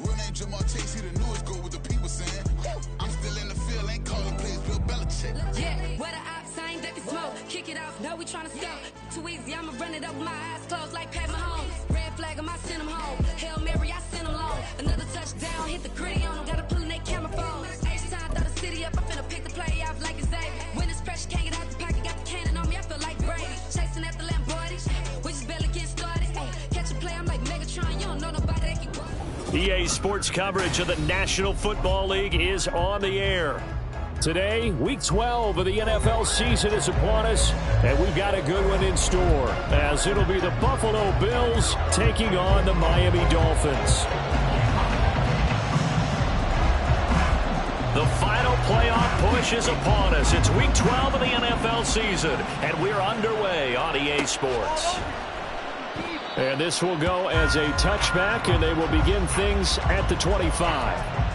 Real name Jamar Chase, he the newest goal with the people saying. I'm still in the field, ain't calling plays, Bill Belichick. Yeah, where the ops, I ain't ducking smoke. Kick it off, no, we tryna score. Too easy, I'ma run it up with my eyes closed like Pat Mahomes. Red flag, I send him home. Hail Mary, I send him long. Another touchdown, hit the gritty on him. Gotta pull in they camera phone. H-time, throw the city up, I'm finna pick the play off like it's Xavier. When it's pressure, can't get out the pocket, got the cannon on me, I feel like Brady. Chasing at the Lamborghini, we just barely get started. Ay, catch a play, I'm like Megatron, you don't know nobody that can go. EA Sports coverage of the National Football League is on the air. Today, Week 12 of the NFL season is upon us, and we've got a good one in store, as it'll be the Buffalo Bills taking on the Miami Dolphins. The final playoff push is upon us. It's Week 12 of the NFL season, and we're underway on EA Sports. And this will go as a touchback, and they will begin things at the 25.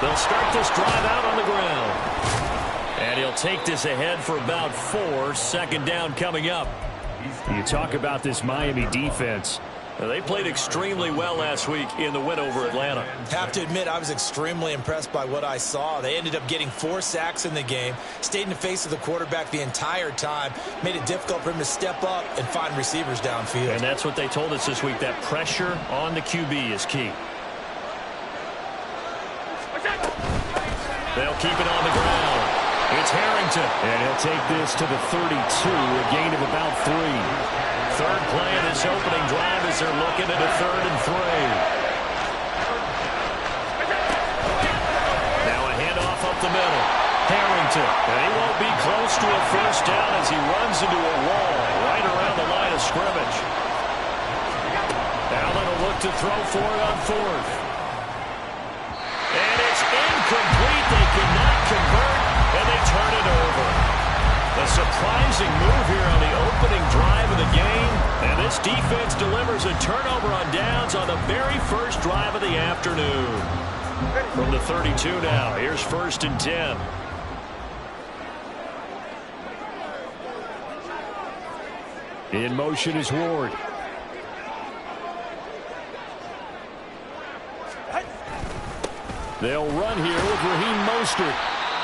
They'll start this drive out on the ground. And he'll take this ahead for about 4. Second down coming up. You talk about this Miami defense. They played extremely well last week in the win over Atlanta. Have to admit, I was extremely impressed by what I saw. They ended up getting 4 sacks in the game, stayed in the face of the quarterback the entire time, made it difficult for him to step up and find receivers downfield. And that's what they told us this week, that pressure on the QB is key. They'll keep it on the ground. It's Harrington. And he'll take this to the 32, a gain of about 3. Third play of this opening drive as they're looking at a 3rd and 3. Now a handoff up the middle. Harrington. And he won't be close to a first down as he runs into a wall right around the line of scrimmage. Allen will look to throw for it on 4th. And it's incomplete. They could not convert, and they turn it over. A surprising move here on the opening drive of the game. And this defense delivers a turnover on downs on the very first drive of the afternoon. From the 32 now, here's 1st and 10. In motion is Ward. They'll run here with Raheem Mostert.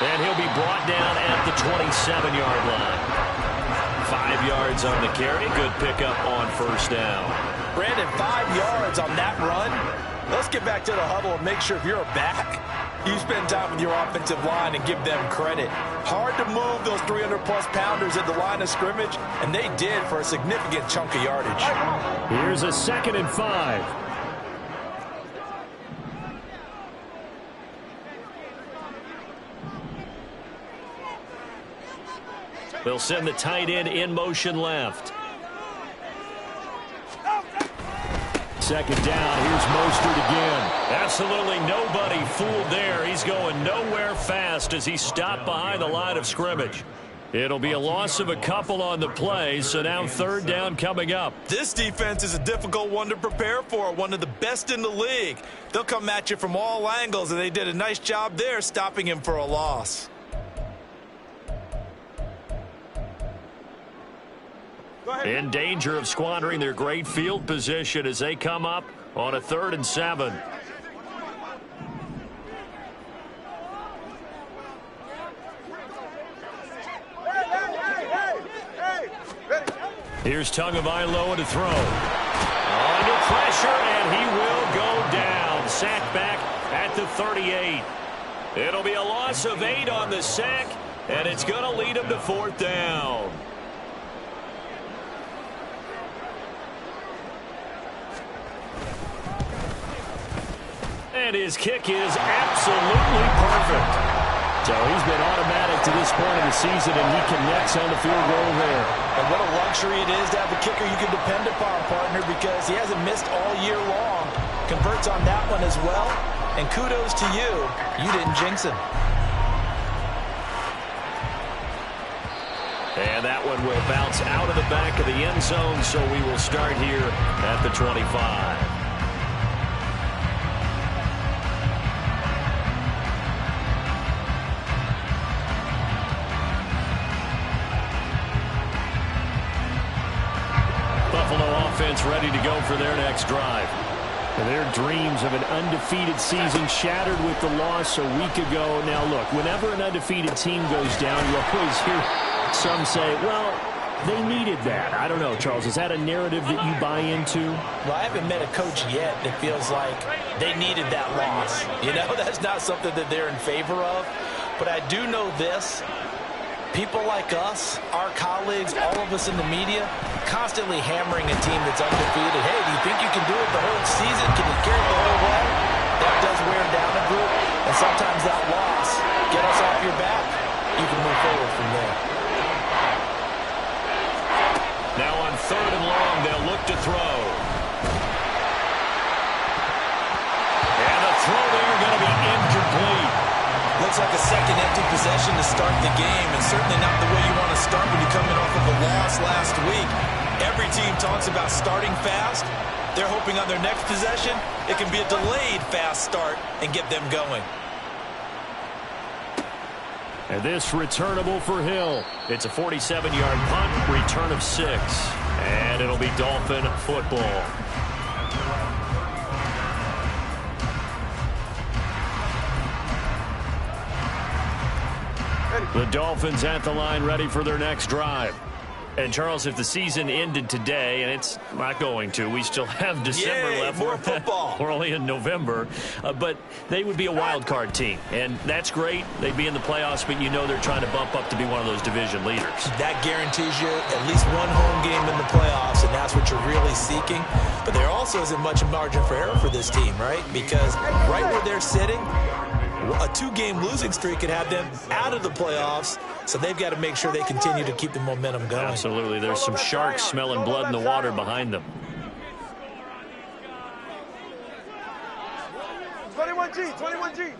And he'll be brought down at the 27-yard line. 5 yards on the carry. Good pickup on first down. Brandon, 5 yards on that run. Let's get back to the huddle and make sure if you're a back, you spend time with your offensive line and give them credit. Hard to move those 300-plus pounders at the line of scrimmage, and they did for a significant chunk of yardage. Here's a 2nd and 5. They'll send the tight end in motion left. 2nd down. Here's Mostert again. Absolutely nobody fooled there. He's going nowhere fast as he stopped behind the line of scrimmage. It'll be a loss of a couple on the play, so now 3rd down coming up. This defense is a difficult one to prepare for, one of the best in the league. They'll come at you from all angles, and they did a nice job there stopping him for a loss. In danger of squandering their great field position as they come up on a 3rd and 7. Here's Tagovailoa to throw. Under pressure, and he will go down. Sack back at the 38. It'll be a loss of 8 on the sack, and it's going to lead him to 4th down. And his kick is absolutely perfect. So he's been automatic to this point of the season, and he connects on the field goal there. And what a luxury it is to have a kicker you can depend upon, partner, because he hasn't missed all year long. Converts on that one as well. And kudos to you. You didn't jinx him. And that one will bounce out of the back of the end zone, so we will start here at the 25. Buffalo offense ready to go for their next drive. Their dreams of an undefeated season shattered with the loss a week ago. Now, look, whenever an undefeated team goes down, you always hear some say, well, they needed that. I don't know, Charles. Is that a narrative that you buy into? Well, I haven't met a coach yet that feels like they needed that loss. You know, that's not something that they're in favor of. But I do know this. People like us, our colleagues, all of us in the media, constantly hammering a team that's undefeated. Hey, do you think you can do it the whole season? Can you carry it the whole way? That does wear down a group. And sometimes that loss, get us off your back, you can move forward from there. Now on 3rd and long, they'll look to throw. And the throw there going to be incomplete. Looks like a second empty possession to start the game, and certainly not the way you want to start when you come in off of a loss last week. Every team talks about starting fast. They're hoping on their next possession, it can be a delayed fast start and get them going. And this returnable for Hill. It's a 47-yard punt, return of 6. And it'll be Dolphin football. The Dolphins at the line ready for their next drive. And, Charles, if the season ended today, and it's not going to, we still have December left. More football. We're only in November. But they would be a wild card team. And that's great. They'd be in the playoffs, but you know they're trying to bump up to be one of those division leaders. That guarantees you at least one home game in the playoffs, and that's what you're really seeking. But there also isn't much margin for error for this team, right? Because right where they're sitting, a 2-game losing streak could have them out of the playoffs, so they've got to make sure they continue to keep the momentum going. Absolutely. There's some sharks smelling blood in the water behind them. 21G.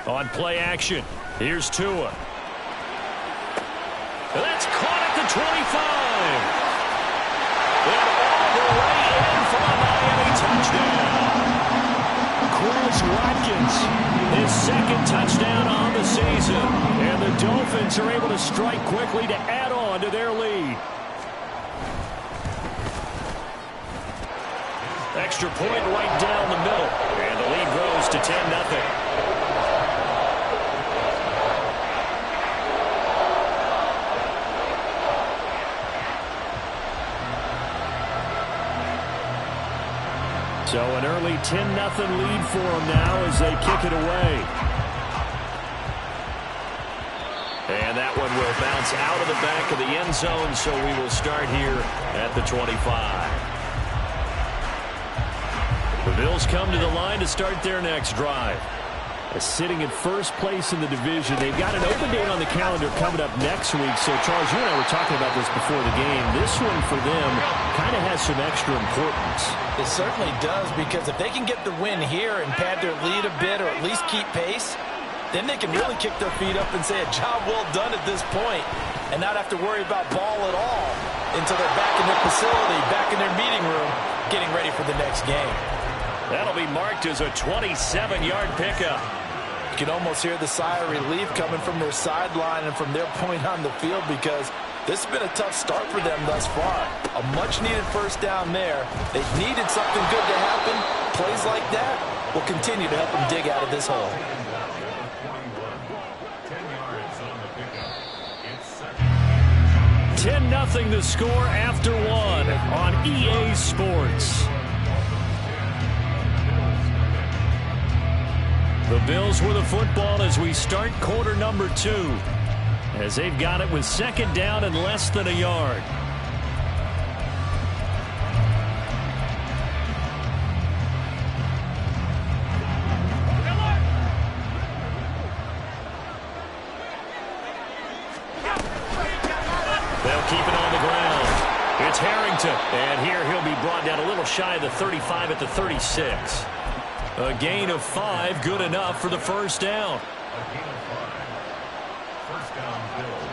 On play action, here's Tua. That's caught at the 25. And all the way in for a Miami touchdown. Chris Watkins, his second touchdown on the season. And the Dolphins are able to strike quickly to add on to their lead. Extra point right down the middle. And the lead grows to 10-0. So an early 10-0 lead for them now as they kick it away. And that one will bounce out of the back of the end zone, so we will start here at the 25. The Bills come to the line to start their next drive. Sitting at first place in the division. They've got an open date on the calendar coming up next week. So, Charles, you and I were talking about this before the game. This one for them kind of has some extra importance. It certainly does, because if they can get the win here and pad their lead a bit or at least keep pace, then they can really kick their feet up and say a job well done at this point and not have to worry about ball at all until they're back in their facility, back in their meeting room, getting ready for the next game. That'll be marked as a 27-yard pickup. You can almost hear the sigh of relief coming from their sideline and from their point on the field, because this has been a tough start for them thus far. A much-needed first down there. They needed something good to happen. Plays like that will continue to help them dig out of this hole. $10-0 the score after one on EA Sports. The Bills with the football as we start quarter number 2, as they've got it with second down and less than a yard. They'll keep it on the ground. It's Harrington. And here he'll be brought down a little shy of the 35 at the 36. A gain of 5, good enough for the first down. A gain of 5. First down, Bills.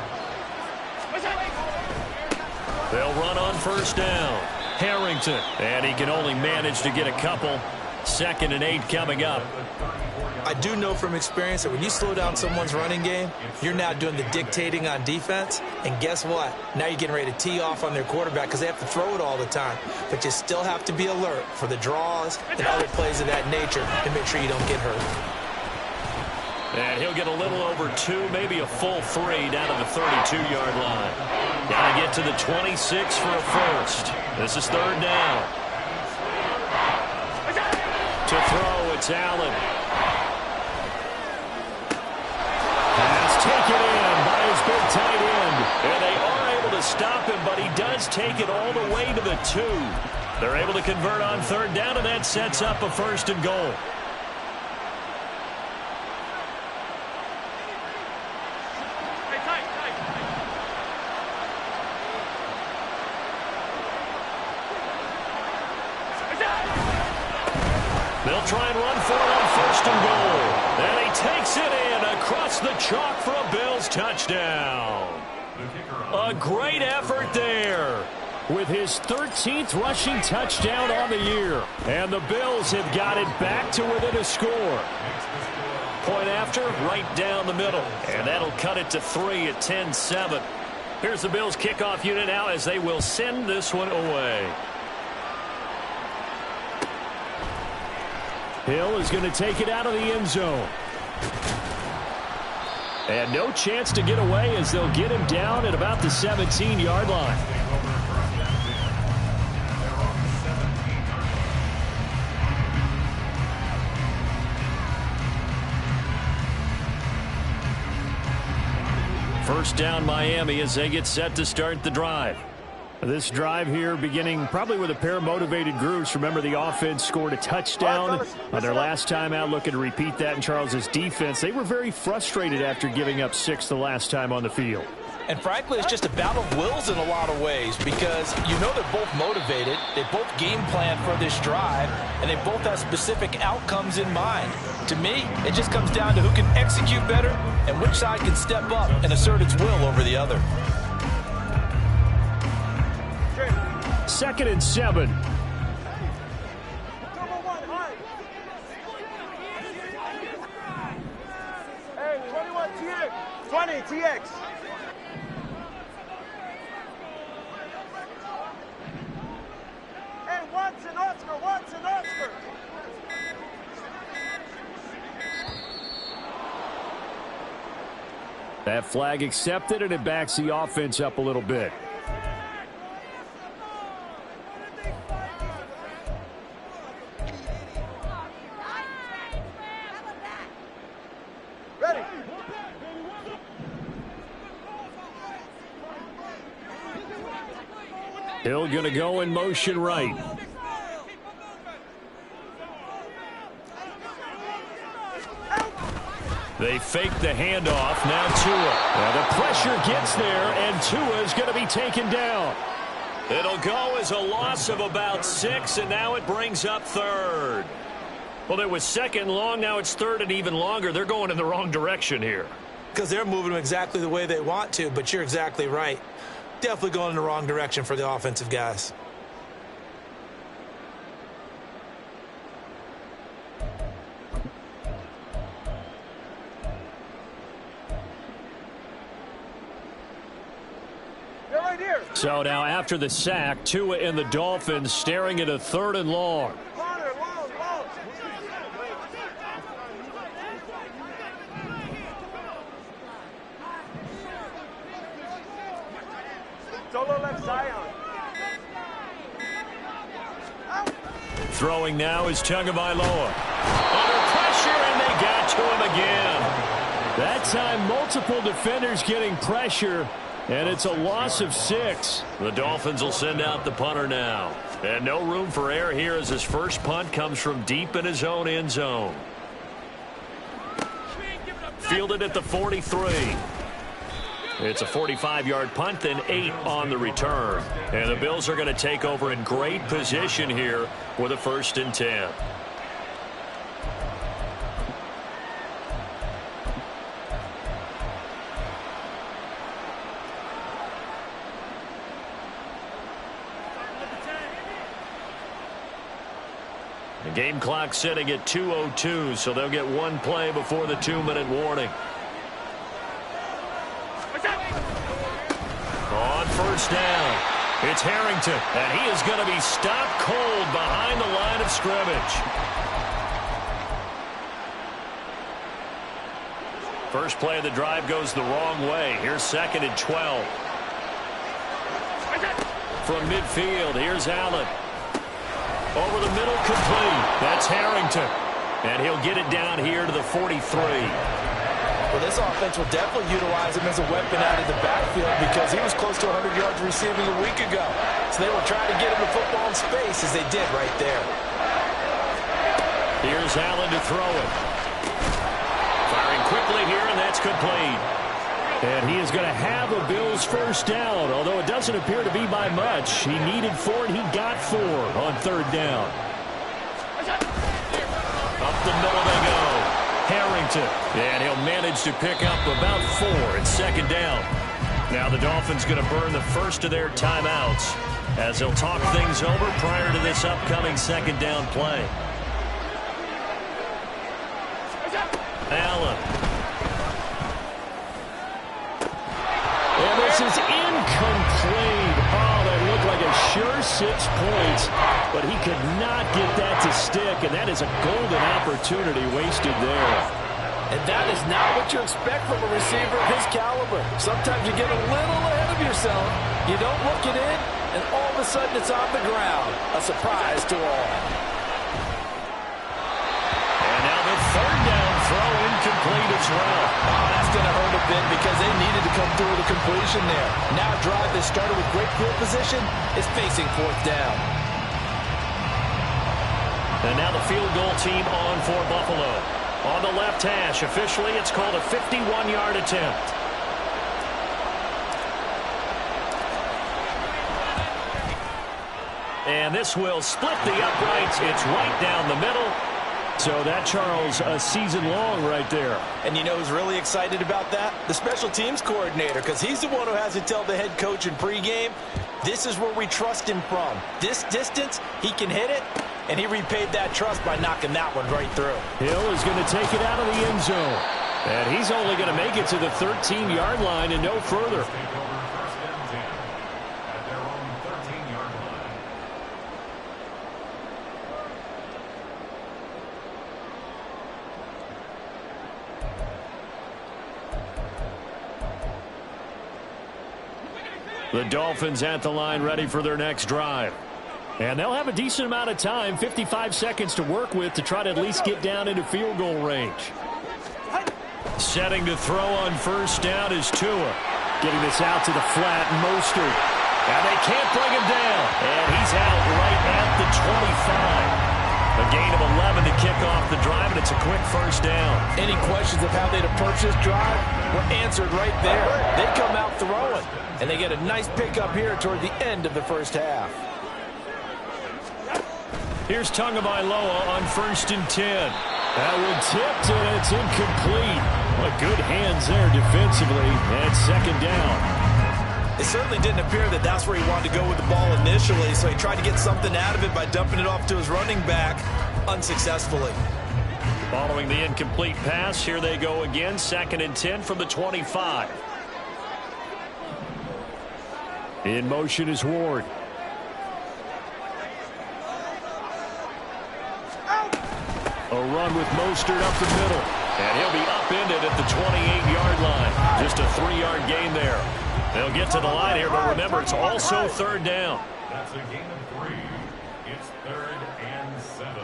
They'll run on first down. Harrington. And he can only manage to get a couple. 2nd and 8 coming up. I do know from experience that when you slow down someone's running game, you're now doing the dictating on defense. And guess what? Now you're getting ready to tee off on their quarterback because they have to throw it all the time. But you still have to be alert for the draws and other plays of that nature to make sure you don't get hurt. And he'll get a little over 2, maybe a full 3 down to the 32-yard line. Got to get to the 26 for a first. This is 3rd down. To throw, it's Allen. Pass taken in by his big tight end. And they are able to stop him, but he does take it all the way to the 2. They're able to convert on 3rd down, and that sets up a 1st and goal. They'll try and run for it on 1st and goal. And he takes it in across the chalk for a Bills touchdown. A great effort there with his 13th rushing touchdown on the year. And the Bills have got it back to within a score. Point after, right down the middle. And that'll cut it to 3 at 10-7. Here's the Bills kickoff unit now as they will send this one away. Hill is going to take it out of the end zone. And no chance to get away as they'll get him down at about the 17-yard line. First down Miami as they get set to start the drive. This drive here beginning probably with a pair of motivated groups. Remember, the offense scored a touchdown on their last time out, looking to repeat that in Charles's defense. They were very frustrated after giving up 6 the last time on the field. And frankly, it's just a battle of wills in a lot of ways because you know they're both motivated, they both game plan for this drive, and they both have specific outcomes in mind. To me, it just comes down to who can execute better and which side can step up and assert its will over the other. 2nd and 7. Hey, 21 TX. 20 TX. Hey, Watson, Oscar. That flag accepted, and it backs the offense up a little bit. Hill going to go in motion right. They fake the handoff. Now Tua. Well, the pressure gets there, and Tua is going to be taken down. It'll go as a loss of about 6, and now it brings up 3rd. Well, it was 2nd long. Now it's 3rd and even longer. They're going in the wrong direction here. Because they're moving them exactly the way they want to, but you're exactly right. Definitely going in the wrong direction for the offensive guys. They're right here. So now after the sack, Tua and the Dolphins staring at a 3rd and long. Long. Solo left Zion. Throwing now is Tagovailoa. Under pressure, and they got to him again. That time, multiple defenders getting pressure, and it's a loss of 6. The Dolphins will send out the punter now. And no room for error here as his first punt comes from deep in his own end zone. Fielded at the 43. It's a 45-yard punt, then 8 on the return. And the Bills are going to take over in great position here with a 1st and 10. The game clock sitting at 2:02, so they'll get one play before the 2-minute warning. On 1st down, it's Harrington, and he is going to be stopped cold behind the line of scrimmage. First play of the drive goes the wrong way. Here's 2nd and 12. From midfield, here's Allen. Over the middle, complete. That's Harrington. And he'll get it down here to the 43. Well, this offense will definitely utilize him as a weapon out of the backfield because he was close to 100 yards receiving a week ago. So they will try to get him the football in space as they did right there. Here's Allen to throw it. Firing quickly here, and that's complete. And he is going to have a Bills 1st down, although it doesn't appear to be by much. He needed 4, and he got 4 on 3rd down. Up the middle they go. Harrington, and he'll manage to pick up about 4 at 2nd down. Now the Dolphins going to burn the first of their timeouts as they'll talk things over prior to this upcoming 2nd down play. Allen. And this is incomplete. Oh, that looked like a sure 6 points, but he could not get that to stick, and that is a golden opportunity wasted there. And that is not what you expect from a receiver of his caliber. Sometimes you get a little ahead of yourself, you don't look it in, and all of a sudden it's on the ground. A surprise to all. And now the 3rd down throw incomplete as well. Oh, that's going to hurt a bit because they needed to come through with a completion there. Now a drive that started with great field position is facing 4th down. And now the field goal team on for Buffalo. On the left hash, officially it's called a 51-yard attempt. And this will split the uprights. It's right down the middle. So that, Charles, a season long right there. And you know who's really excited about that? The special teams coordinator, because he's the one who has to tell the head coach in pregame, this is where we trust him from. This distance, he can hit it, and he repaid that trust by knocking that one right through. Hill is going to take it out of the end zone. And he's only going to make it to the 13-yard line and no further. Take over 1st and 10 at their own 13-yard line. The Dolphins at the line ready for their next drive. And they'll have a decent amount of time, 55 seconds to work with to try to at least get down into field goal range. Setting to throw on 1st down is Tua. Getting this out to the flat, Mostert. And they can't bring him down. And he's out right at the 25. A gain of 11 to kick off the drive, and it's a quick 1st down. Any questions of how they'd approach this drive were answered right there. They come out throwing, and they get a nice pickup here toward the end of the 1st half. Here's Tagovailoa on 1st and 10. That one tipped, and it's incomplete. Well, good hands there defensively, and 2nd down. It certainly didn't appear that that's where he wanted to go with the ball initially, so he tried to get something out of it by dumping it off to his running back unsuccessfully. Following the incomplete pass, here they go again, 2nd and 10 from the 25. In motion is Ward. A run with Mostert up the middle. And he'll be upended at the 28-yard line. Just a 3-yard gain there. They'll get to the line here, but remember, it's also 3rd down. That's a gain of 3. It's 3rd and 7.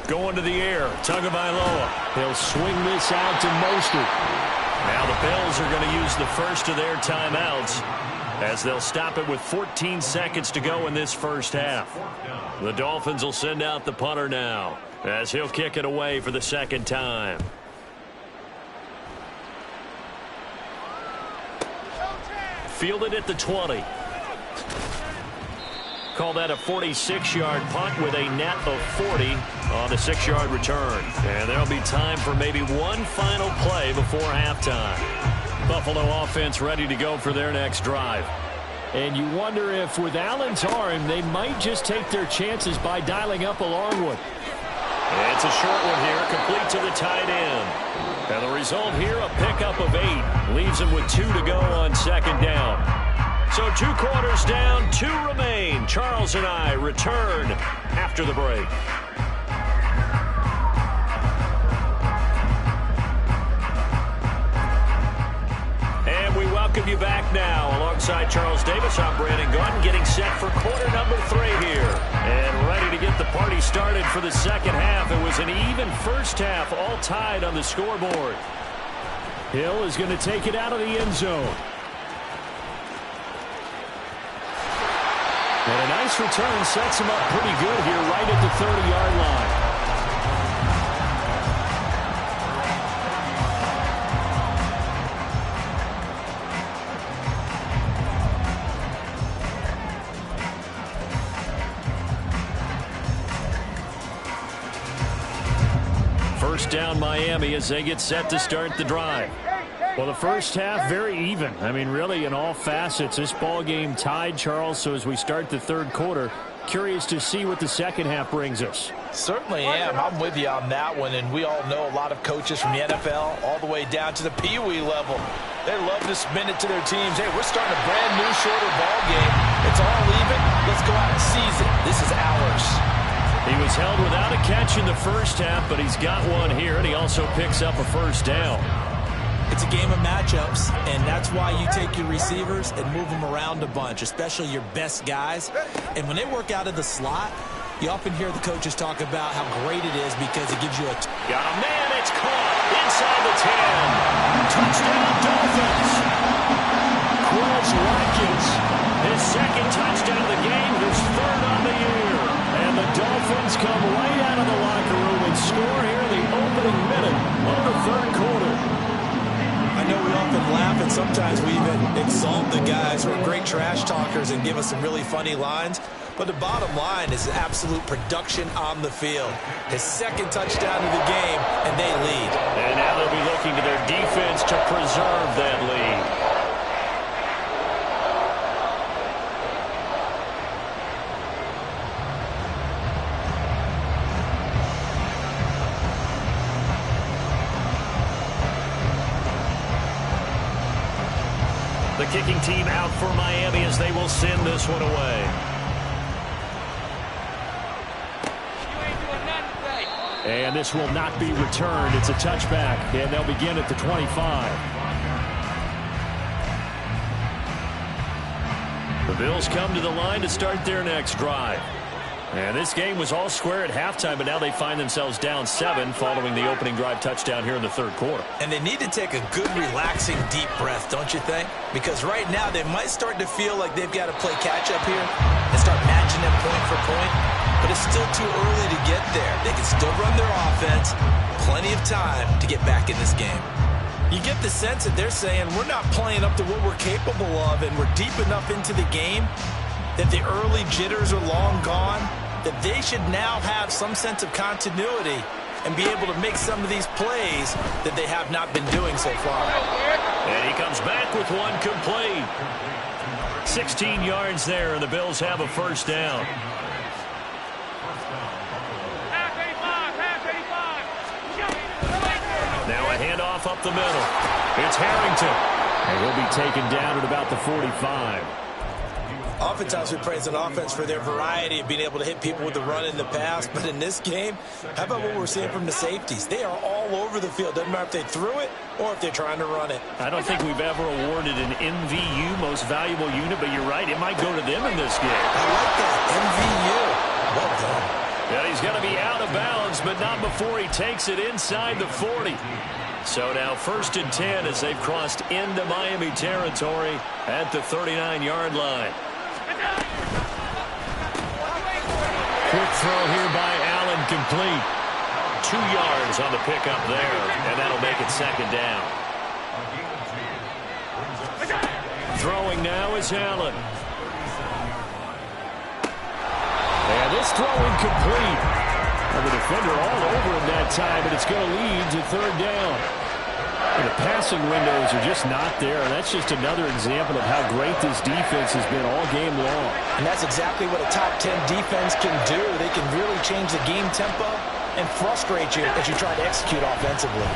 Going to the air, Tagovailoa. He'll swing this out to Mostert. Now the Bills are going to use the first of their timeouts as they'll stop it with 14 seconds to go in this first half. The Dolphins will send out the punter now as he'll kick it away for the second time. Fielded at the 20. Call that a 46-yard punt with a net of 40 on the 6-yard return. And there'll be time for maybe one final play before halftime. Buffalo offense ready to go for their next drive. And you wonder if with Allen's arm, they might just take their chances by dialing up a long one. It's a short one here, complete to the tight end. And the result here, a pickup of 8. Leaves them with 2 to go on second down. So 2 quarters down, 2 remain. Charles and I return after the break. And we welcome you back now. Alongside Charles Davis, I'm Brandon Gaudin, getting set for quarter number 3 here. And ready to get the party started for the second half. It was an even first half, all tied on the scoreboard. Hill is going to take it out of the end zone. And a nice return sets him up pretty good here right at the 30-yard line. First down Miami as they get set to start the drive. Well, the first half, very even. I mean, really, in all facets, this ball game tied, Charles. So as we start the third quarter, curious to see what the second half brings us. Certainly am. I'm with you on that one. And we all know a lot of coaches from the NFL all the way down to the Pee Wee level. They love to spin it to their teams. Hey, we're starting a brand new, shorter ball game. It's all even. Let's go out and seize it. This is ours. He was held without a catch in the first half, but he's got one here, and he also picks up a first down. It's a game of matchups, and that's why you take your receivers and move them around a bunch, especially your best guys. And when they work out of the slot, you often hear the coaches talk about how great it is because it gives you a... Got a man, it's caught inside the 10. Touchdown, Dolphins. Quills Watkins, his second touchdown of the game, his third on the year. And the Dolphins come right out of the locker room and score here in the opening minute of the third quarter. I know we often laugh and sometimes we even insult the guys who are great trash talkers and give us some really funny lines. But the bottom line is absolute production on the field. His second touchdown of the game, and they lead. And now they'll be looking to their defense to preserve that lead. The kicking team out for Miami as they will send this one away. And this will not be returned. It's a touchback, and they'll begin at the 25. The Bills come to the line to start their next drive. And this game was all square at halftime, but now they find themselves down 7 following the opening drive touchdown here in the third quarter. And they need to take a good, relaxing, deep breath, don't you think? Because right now they might start to feel like they've got to play catch-up here and start matching them point for point. But it's still too early to get there. They can still run their offense. Plenty of time to get back in this game. You get the sense that they're saying we're not playing up to what we're capable of, and we're deep enough into the game that the early jitters are long gone, that they should now have some sense of continuity and be able to make some of these plays that they have not been doing so far. And he comes back with one complete. 16 yards there, and the Bills have a first down. Now a handoff up the middle. It's Harrington. And he'll be taken down at about the 45. Oftentimes we praise an offense for their variety of being able to hit people with the run in the pass, but in this game, how about what we're seeing from the safeties? They are all over the field. Doesn't matter if they threw it or if they're trying to run it. I don't think we've ever awarded an MVU, most valuable unit, but you're right, it might go to them in this game. I like that, MVU. Well done. And he's going to be out of bounds, but not before he takes it inside the 40. So now 1st and 10 as they've crossed into Miami territory at the 39-yard line. Quick throw here by Allen, complete. 2 yards on the pickup there, and that'll make it 2nd down. Throwing now is Allen. And this throw incomplete. And the defender all over him that time, but it's going to lead to 3rd down. And the passing windows are just not there. That's just another example of how great this defense has been all game long. And that's exactly what a top 10 defense can do. They can really change the game tempo and frustrate you as you try to execute offensively.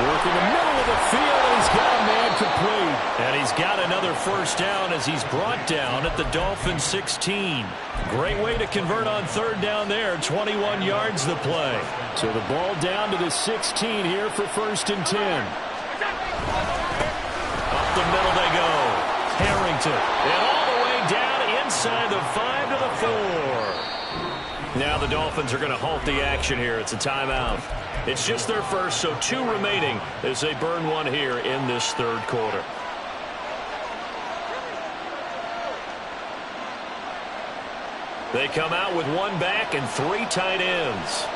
Work in the middle of the field, and he's got a man complete. And he's got another 1st down as he's brought down at the Dolphins 16. Great way to convert on 3rd down there. 21 yards the play. So the ball down to the 16 here for 1st and 10. Up the middle they go. Harrington. And all the way down inside the 5 to the 4. Now the Dolphins are going to halt the action here. It's a timeout. It's just their first, so 2 remaining as they burn one here in this 3rd quarter. They come out with 1 back and 3 tight ends.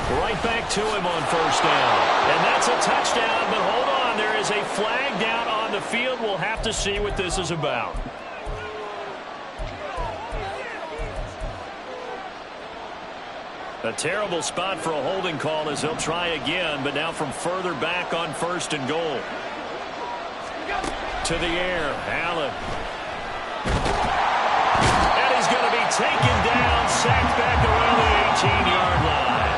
Right back to him on 1st down. And that's a touchdown, but hold on. There is a flag down on the field. We'll have to see what this is about. A terrible spot for a holding call as he'll try again, but now from further back on 1st and goal. To the air, Allen. And he's going to be taken down, sacked back around the 18-yard line.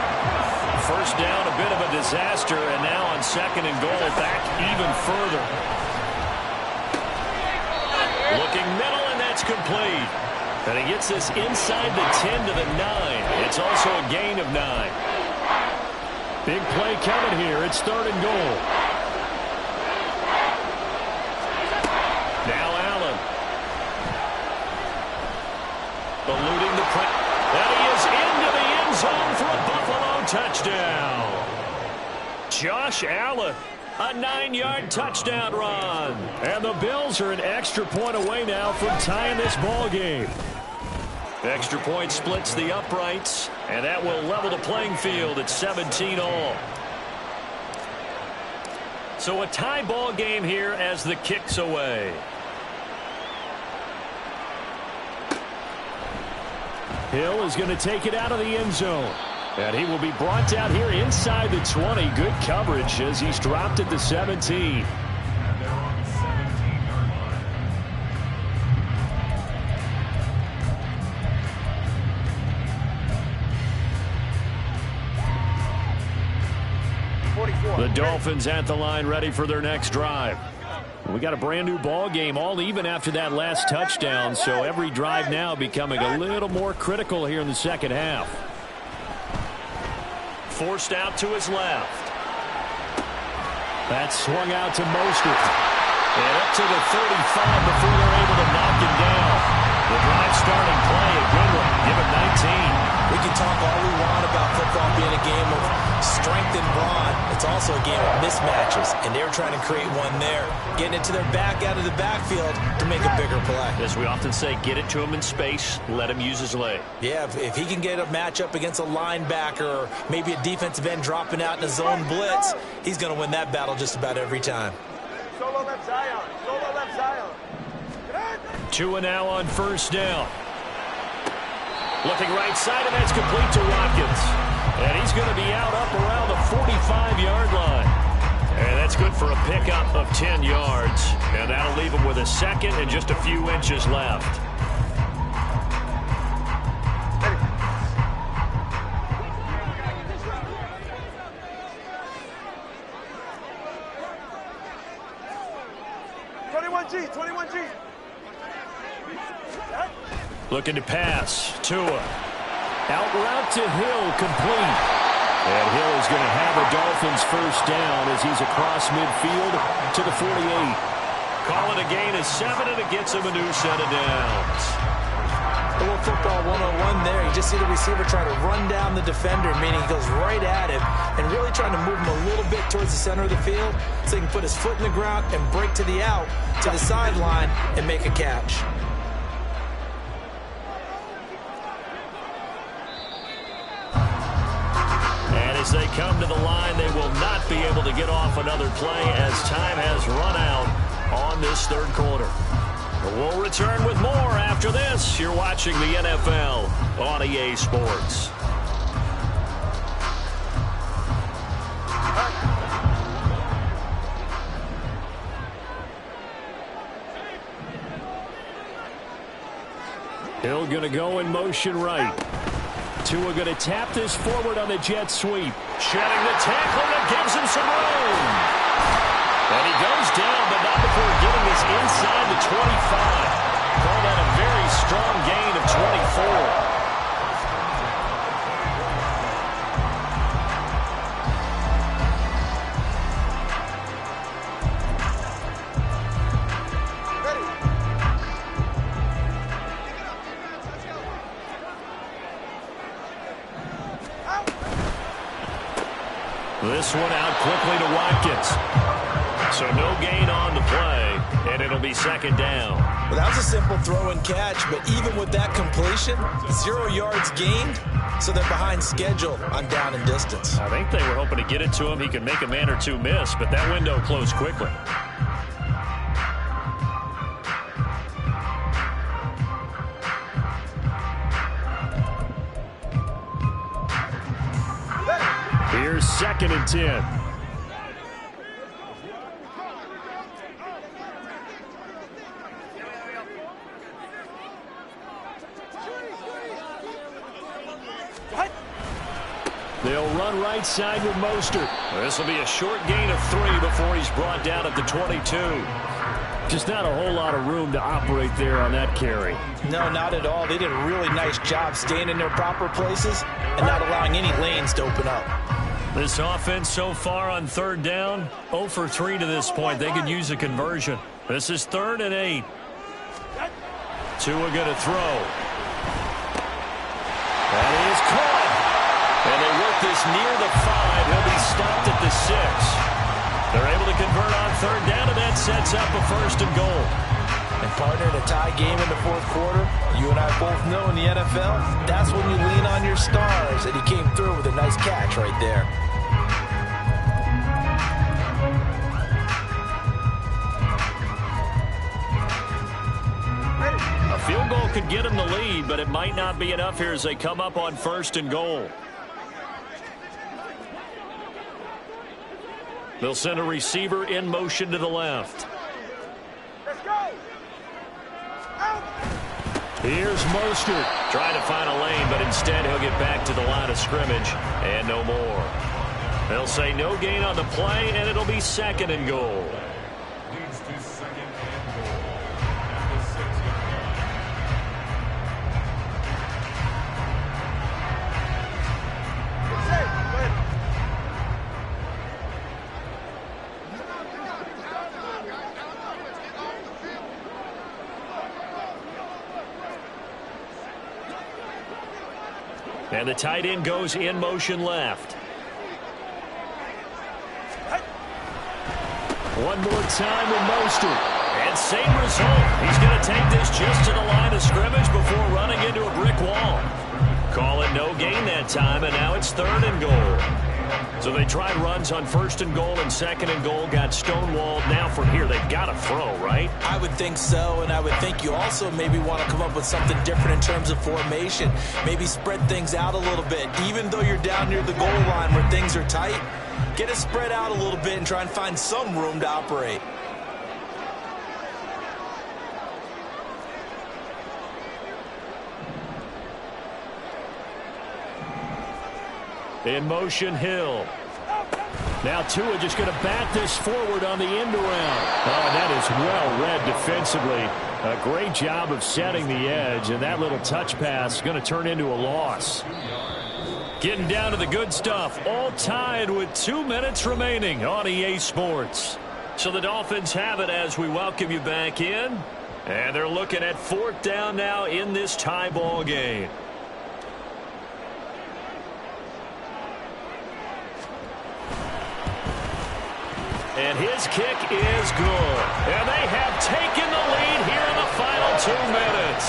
1st down, a bit of a disaster, and now on 2nd and goal, back even further. Looking middle, and that's complete. And he gets this inside the 10 to the 9. It's also a gain of 9. Big play coming here. It's 3rd and goal. Now Allen. Eluding the press. And he is into the end zone for a Buffalo touchdown. Josh Allen. A 9-yard touchdown run. And the Bills are an extra point away now from tying this ball game. Extra point splits the uprights, and that will level the playing field at 17 all. So a tie ball game here as the kick's away. Hill is going to take it out of the end zone. And he will be brought down here inside the 20. Good coverage as he's dropped at the 17. The Dolphins at the line ready for their next drive. We got a brand new ball game, all even after that last touchdown, so every drive now becoming a little more critical here in the 2nd half. Forced out to his left. That's swung out to Mostert. And up to the 35 before they're able to knock him down. The drive starting play, a good one. Give it 19. We can talk all we want about football being a game of strength and brawn. It's also a game of mismatches, and they're trying to create one there. Getting it to their back out of the backfield to make a bigger play. As we often say, get it to him in space, let him use his leg. Yeah, if he can get a matchup against a linebacker or maybe a defensive end dropping out in a zone blitz, he's going to win that battle just about every time. Solo left Zion. Solo left Zion. 2 and now on 1st down. Looking right side, and that's complete to Watkins. And he's going to be out up around the 45-yard line. And that's good for a pickup of 10 yards. And that'll leave him with a 2nd and just a few inches left. Looking to pass. Tua. Out route to Hill, complete. And Hill is going to have a Dolphins first down as he's across midfield to the 48. Call it a gain of 7, and it gets him a new set of downs. A little football 101 there. You just see the receiver try to run down the defender, meaning he goes right at him and really trying to move him a little bit towards the center of the field so he can put his foot in the ground and break to the out, to the sideline, and make a catch. As they come to the line, they will not be able to get off another play as time has run out on this third quarter. We'll return with more after this. You're watching the NFL on EA Sports. Hill going to go in motion right. Tua going to tap this forward on the jet sweep. Shedding the tackle that gives him some room. And he goes down, but not before getting this inside the 25. Call that a very strong gain of 24. This one out quickly to Watkins. So no gain on the play, and it'll be second down. Well, that was a simple throw and catch, but even with that completion, 0 yards gained, so they're behind schedule on down and distance. I think they were hoping to get it to him. He could make a man or two miss, but that window closed quickly. Here's 2nd and 10. They'll run right side with Mostert. This will be a short gain of 3 before he's brought down at the 22. Just not a whole lot of room to operate there on that carry. No, not at all. They did a really nice job staying in their proper places and not allowing any lanes to open up. This offense so far on third down, 0 for 3 to this point. They could use a conversion. This is 3rd and 8. Tua going to throw. That is caught. And they work this near the 5. He'll be stopped at the 6. They're able to convert on third down, and that sets up a 1st and goal. And partner, in a tie game in the 4th quarter, you and I both know in the NFL, that's when you lean on your stars, and he came through with a nice catch right there. A field goal could get him the lead, but it might not be enough here as they come up on 1st and goal. They'll send a receiver in motion to the left. Let's go. Here's Mostert. Trying to find a lane, but instead he'll get back to the line of scrimmage and no more. They'll say no gain on the play, and it'll be 2nd and goal. Leads to 2nd and goal at the 6-yard line. Safe. Go ahead. And the tight end goes in motion left. One more time with Mostert. And same result. He's going to take this just to the line of scrimmage before running into a brick wall. Call it no gain that time, and now it's 3rd and goal. So they tried runs on 1st and goal and 2nd and goal, got stonewalled. Now from here, they've got to throw, right? I would think so, and I would think you also maybe want to come up with something different in terms of formation. Maybe spread things out a little bit. Even though you're down near the goal line where things are tight, get it spread out a little bit and try and find some room to operate. In motion, Hill. Now Tua just going to bat this forward on the end around. Oh, that is well read defensively. A great job of setting the edge, and that little touch pass is going to turn into a loss. Getting down to the good stuff, all tied with 2 minutes remaining on EA Sports. So the Dolphins have it as we welcome you back in. And they're looking at 4th down now in this tie ball game. And his kick is good. And they have taken the lead here in the final 2 minutes.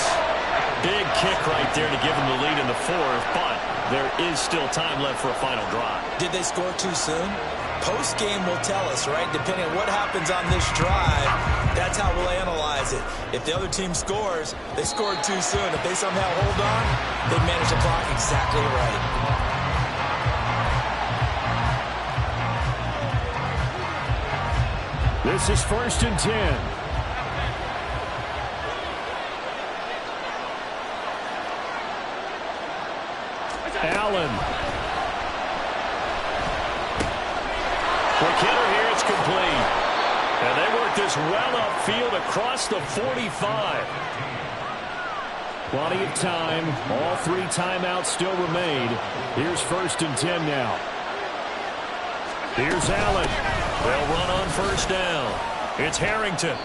Big kick right there to give them the lead in the 4th, but there is still time left for a final drive. Did they score too soon? Post-game will tell us, right? Depending on what happens on this drive, that's how we'll analyze it. If the other team scores, they scored too soon. If they somehow hold on, they manage the clock exactly right. This is 1st and 10. Allen. Quick hitter here, it's complete. And they work this well upfield across the 45. Plenty of time. All 3 timeouts still remain. Here's 1st and 10 now. Here's Allen. They'll run on 1st down. It's Harrington.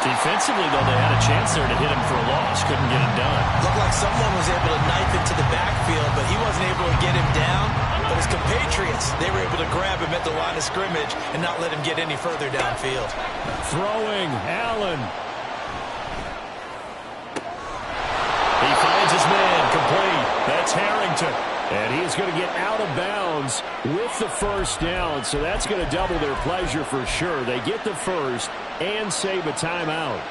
Defensively, though, they had a chance there to hit him for a loss. Couldn't get it done. Looked like someone was able to knife into the backfield, but he wasn't able to get him down. But his compatriots, they were able to grab him at the line of scrimmage and not let him get any further downfield. Throwing, Allen. He finds his man, complete. That's Harrington. And he's going to get out of bounds with the 1st down, so that's going to double their pleasure for sure. They get the 1st and save a timeout.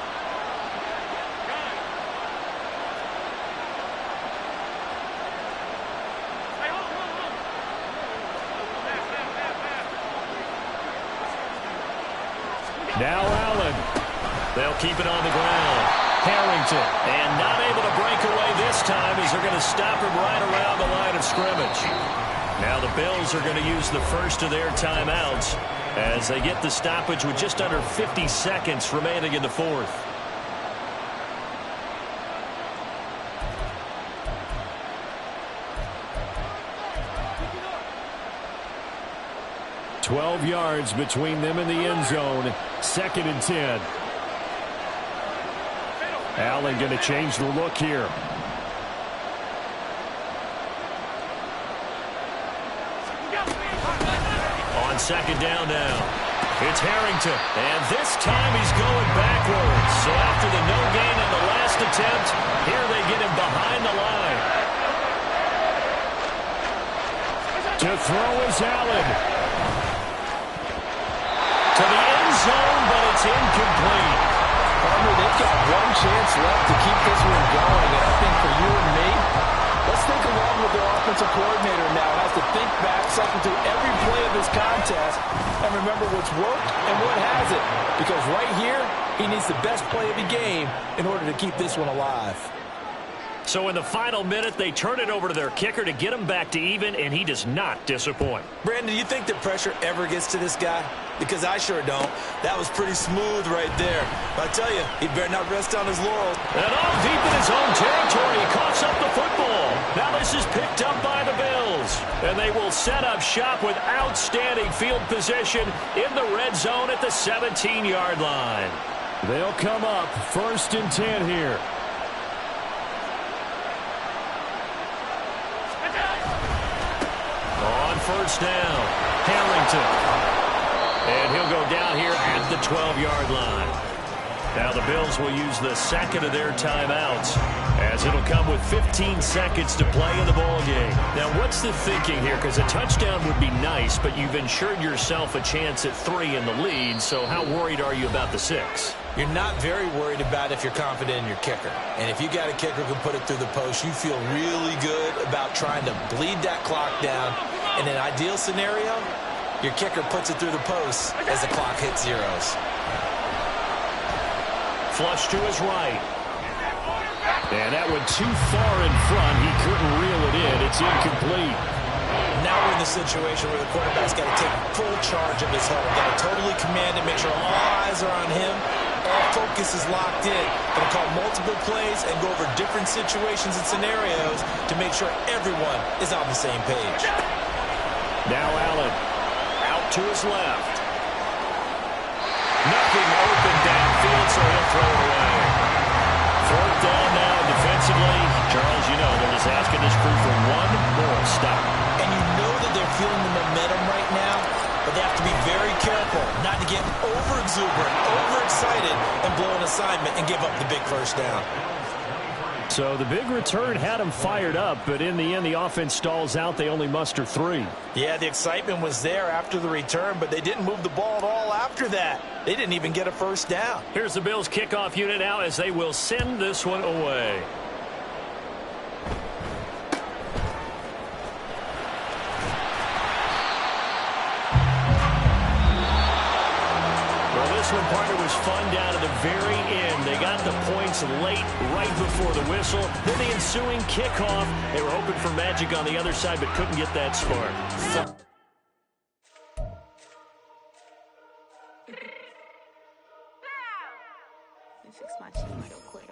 Now Allen. They'll keep it on the ground. Harrington, and not able to break away this time as they're going to stop him right around the line of scrimmage. Now the Bills are going to use the first of their timeouts as they get the stoppage with just under 50 seconds remaining in the 4th. "12 yards between them and the end zone. 2nd and 10. Allen going to change the look here. On 2nd down now. It's Harrington. And this time he's going backwards. So after the no gain on the last attempt, here they get him behind the line. To throw is Allen. To the end zone, but it's incomplete. They've got one chance left to keep this one going, and I think for you and me, let's think along with their offensive coordinator now. Has to think back, cycle through every play of this contest, and remember what's worked and what hasn't. Because right here, he needs the best play of the game in order to keep this one alive. So in the final minute, they turn it over to their kicker to get him back to even, and he does not disappoint. Brandon, do you think the pressure ever gets to this guy? Because I sure don't. That was pretty smooth right there. But I tell you, he better not rest on his laurels. And all deep in his own territory, he coughs up the football. Now this is picked up by the Bills. And they will set up shop with outstanding field position in the red zone at the 17-yard line. They'll come up 1st and 10 here. On 1st down, Harrington. And he'll go down here at the 12-yard line. Now the Bills will use the 2nd of their timeouts as it'll come with 15 seconds to play in the ballgame. Now what's the thinking here? Because a touchdown would be nice, but you've ensured yourself a chance at 3 in the lead, so how worried are you about the 6? You're not very worried about if you're confident in your kicker. And if you got a kicker who can put it through the post, you feel really good about trying to bleed that clock down. In an ideal scenario, your kicker puts it through the post as the clock hits zeros. Flush to his right. And that went too far in front. He couldn't reel it in. It's incomplete. Now we're in the situation where the quarterback's got to take full charge of his huddle. Got to totally command it, make sure all eyes are on him. All focus is locked in. Going to call multiple plays and go over different situations and scenarios to make sure everyone is on the same page. Now Allen out to his left. Nothing open downfield, so he'll throw it away. Fourth down now defensively. Charles, you know, they're just asking this crew for one more stop. And you know that they're feeling the momentum right now, but they have to be very careful not to get over-exuberant, overexcited, and blow an assignment and give up the big first down. So the big return had them fired up, but in the end, the offense stalls out. They only muster 3. Yeah, the excitement was there after the return, but they didn't move the ball at all after that. They didn't even get a first down. Here's the Bills' kickoff unit now as they will send this one away. This one, partner, was fun down to the very end. They got the points late, right before the whistle. Then the ensuing kickoff. They were hoping for magic on the other side, but couldn't get that spark. Fix my cheese real quick.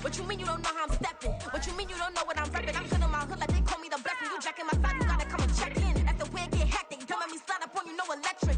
What you mean you don't know how I'm stepping? What you mean you don't know what I'm repping? I'm feeling my hood like they call me the blessing. You jacking my side, you gotta come and check in. That's the way it get hectic. Don't let me slide up on you, no electric.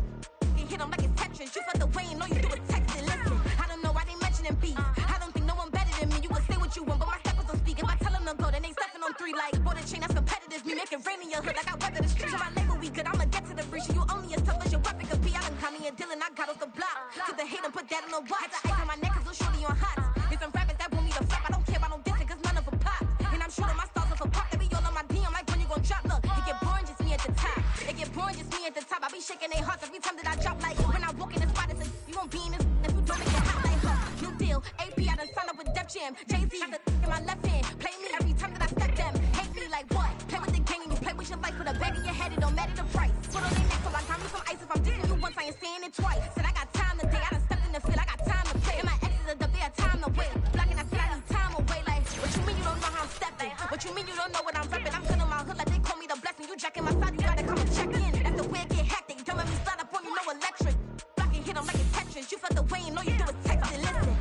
Can hit them like it's Tetris. You felt the way and all you do is text it. Listen, I don't know why they mentioning beef. I don't think no one better than me. You can say what you want, but my steppers don't speak. If I tell them to go, then they stepping on 3 like border chain. That's competitive. Me make it rain in your hood like I weather the streets. My label we good. I'ma get to the breach. You only as tough as your weapon could be. I done Connie and Dylan. I got off the block. Took the hate and put that on the watch. Had the ice on my neck 'cause little shorty on hot. There's some rappers that want me to flop. I don't care about no dissing 'cause none of them pop. And I'm shooting my stars off a pop. They be all on my DM like when you gon' drop. Look, it get boring just me at the top. It get boring just me at the top. I be shaking their hearts every time that I drop. Like when I walk in the spot, it's you won't be in this if you don't make it hot like her. New deal, AP, I done signed up with Def Jam. Jay-Z, got the in my left hand. Play me every time that I step them. Hate me like what? Play with the gang and you play with your life. Put a bag in your head, it don't matter the price. Put on their neck so I got me some ice. If I'm dissing you once, I ain't saying it twice. Said I got time today, I done stepped in the field, I got time to play. And my exes are up there, time to wait. Blocking, I said I need time away. Like, what you mean you don't know how I'm stepping? What you mean you don't know what I'm repping? I'm feeling my hood like they call me the blessing. You jacking my side, you gotta come and check in. That's the way it get hectic. Don't let me slide up on you, no electric. Blocking, hit them like it's Tetris. You felt the way and all you do is text it. Listen.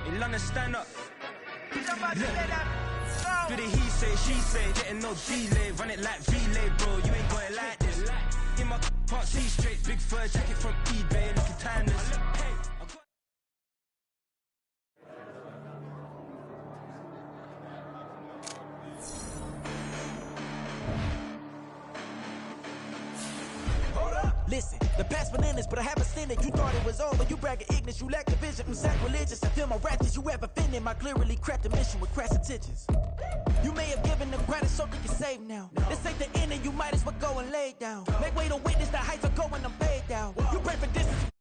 In London, stand up. Do the he say, she say, getting no delay. Run it like relay, bro. You ain't got it like this. In my can't see straight. Big fur jacket from eBay, looking timeless. Listen, the past bananas, but I haven't seen it. You thought it was over, you bragging ignorance, you lack the vision. I'm sacrilegious, I feel my ratchets, you ever offended. My clearly crafted mission with crass intentions. You may have given them credit so they can save now. This ain't the end and you might as well go and lay down. Make way to witness the heights are going, I'm paid down. You pray for distance.